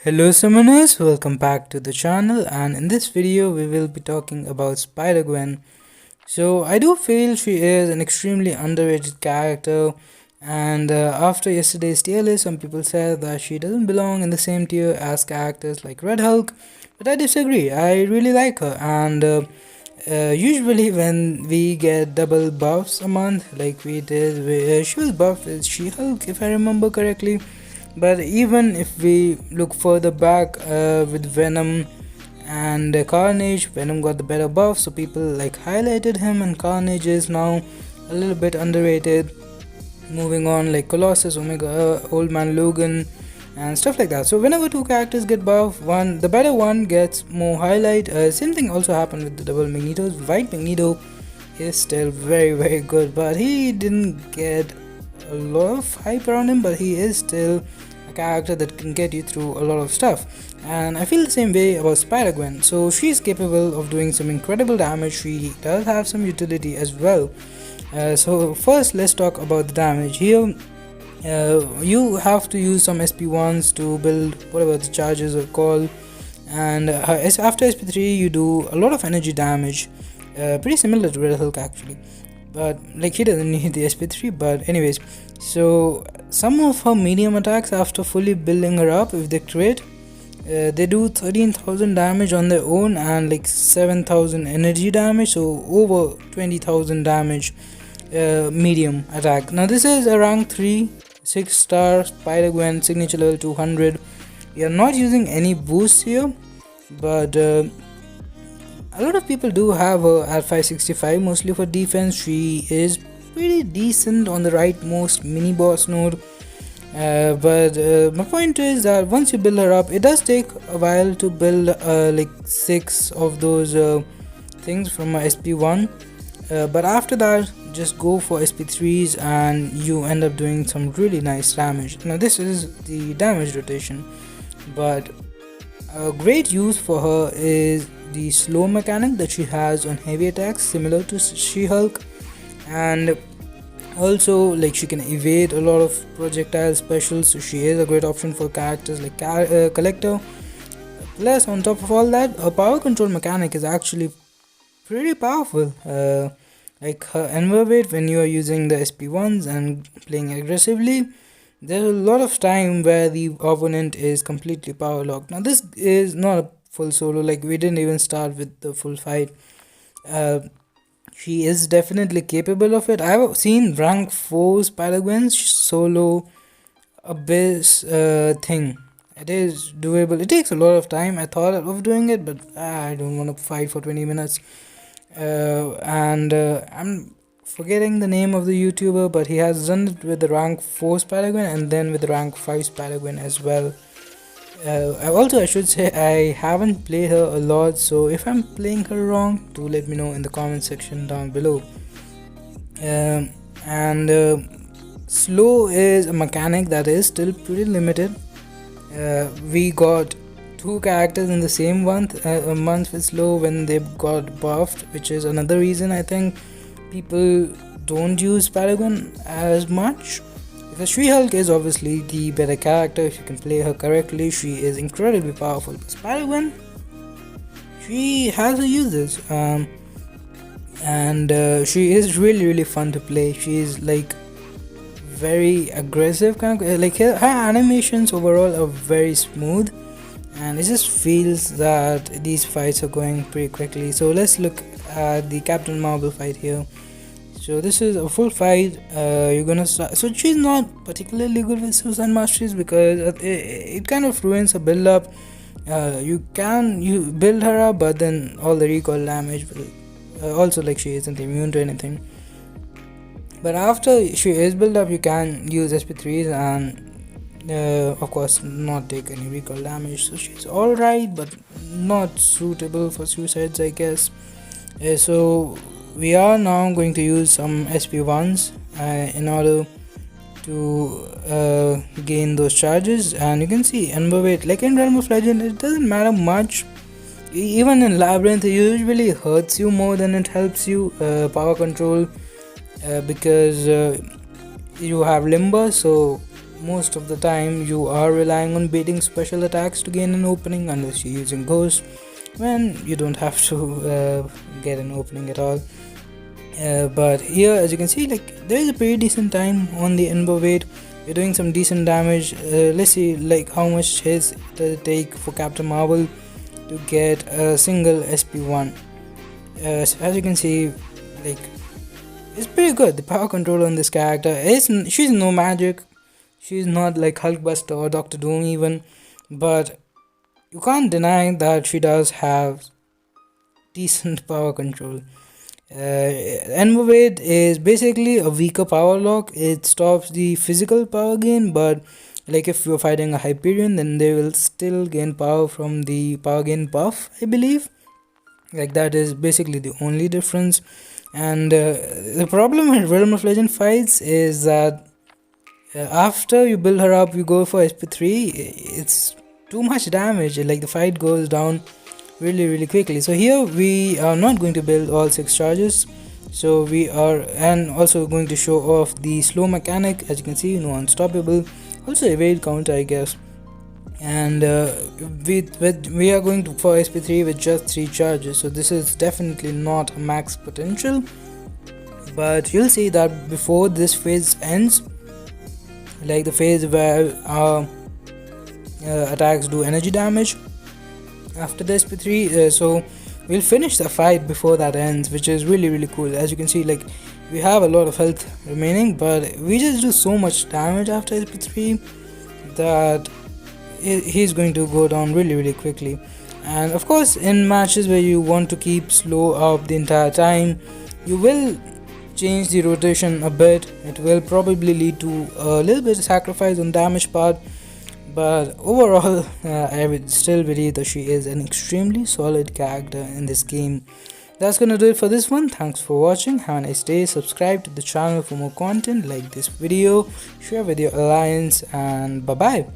Hello summoners, welcome back to the channel, and in this video we will be talking about Spider-Gwen. So I do feel she is an extremely underrated character, and after yesterday's tier list some people said that she doesn't belong in the same tier as characters like Red Hulk, but I disagree. I really like her, and usually when we get double buffs a month like we did, she was buffed with She-Hulk if I remember correctly. But even if we look further back with Venom and Carnage, Venom got the better buff, so people like highlighted him, and Carnage is now a little bit underrated. Moving on, like Colossus, Omega, Old Man Logan, and stuff like that. So whenever two characters get buff, the better one gets more highlight. Same thing also happened with the double Magnetos. White Magneto is still very good, but he didn't get a lot of hype around him, but he is still a character that can get you through a lot of stuff. And I feel the same way about Spider-Gwen. So she's capable of doing some incredible damage. She does have some utility as well. So first let's talk about the damage here. You have to use some SP1s to build whatever the charges are called, and after SP3 you do a lot of energy damage, pretty similar to Red Hulk actually, but like he doesn't need the SP3. But anyways, so some of her medium attacks, after fully building her up, if they crit, they do 13,000 damage on their own and like 7,000 energy damage, so over 20,000 damage medium attack. Now this is a rank 3 6-star Spider-Gwen, signature level 200. We are not using any boosts here, but a lot of people do have her at 565, mostly for defense. She is pretty decent on the rightmost mini boss node, but my point is that once you build her up, it does take a while to build like 6 of those things from a SP1, but after that just go for SP3s and you end up doing some really nice damage. Now this is the damage rotation, but a great use for her is the slow mechanic that she has on heavy attacks, similar to She-Hulk, and also like she can evade a lot of projectile specials, so she is a great option for characters like Collector. Plus, on top of all that, her power control mechanic is actually pretty powerful. Like her enervate, when you are using the SP1s and playing aggressively, there's a lot of time where the opponent is completely power locked. Now this is not a full solo, like we didn't even start with the full fight. She is definitely capable of it. I've seen rank 4 Spider-Gwen solo Abyss thing. It is doable. It takes a lot of time. I thought of doing it, but I don't want to fight for 20 minutes. I'm forgetting the name of the YouTuber, but he has done it with the rank 4 Spider-Gwen and then with the rank 5 Spider-Gwen as well. I should say I haven't played her a lot, so if I'm playing her wrong, do let me know in the comment section down below. Slow is a mechanic that is still pretty limited. We got 2 characters in the same month with slow when they got buffed, which is another reason I think people don't use Spider-Gwen as much, because She-Hulk is obviously the better character. If you can play her correctly, she is incredibly powerful. But Spider-Gwen, she has her uses, and she is really fun to play. She is like very aggressive kind of, like her animations overall are very smooth, and it just feels that these fights are going pretty quickly. So let's look at the Captain Marvel fight here. So this is a full fight. You're gonna start. So she's not particularly good with Suicide Masteries because it kind of ruins her build up. You build her up, but then all the recoil damage will also, like, she isn't immune to anything. But after she is built up, you can use SP3s and of course not take any recoil damage. So she's alright, but not suitable for suicides, I guess. So we are now going to use some SP1s in order to gain those charges, and you can see enervate. Like in Realm of Legend, it doesn't matter much. Even in Labyrinth, it usually hurts you more than it helps you. Power control, because you have limber, so most of the time you are relying on baiting special attacks to gain an opening, unless you're using ghost, when you don't have to get an opening at all. But here, as you can see, like, there is a pretty decent time on the enervate. We're doing some decent damage. Let's see like how much hits does it take for Captain Marvel to get a single SP1. So as you can see, like, it's pretty good. The power control on this character is, she's no magic, she's not like Hulkbuster or Doctor Doom even, but you can't deny that she does have decent power control. Enervate is basically a weaker power lock. It stops the physical power gain, but like if you're fighting a Hyperion, then they will still gain power from the power gain buff, I believe. Like, that is basically the only difference. And the problem with Realm of Legend fights is that after you build her up, you go for SP3, it's too much damage. Like, the fight goes down really quickly. So here we are not going to build all 6 charges, so we are, and also going to show off the slow mechanic. As you can see, no unstoppable, also evade counter, I guess. And we are going to for SP3 with just 3 charges, so this is definitely not max potential. But you'll see that before this phase ends, like the phase where our attacks do energy damage after the SP3, so we'll finish the fight before that ends, which is really cool. As you can see, like, we have a lot of health remaining, but we just do so much damage after SP3 that he's going to go down really quickly. And of course, in matches where you want to keep slow up the entire time, you will change the rotation a bit. It will probably lead to a little bit of sacrifice on damage part, but overall I would still believe that she is an extremely solid character in this game. That's gonna do it for this one. Thanks for watching, have a nice day, subscribe to the channel for more content, like this video, share with your alliance, and bye bye.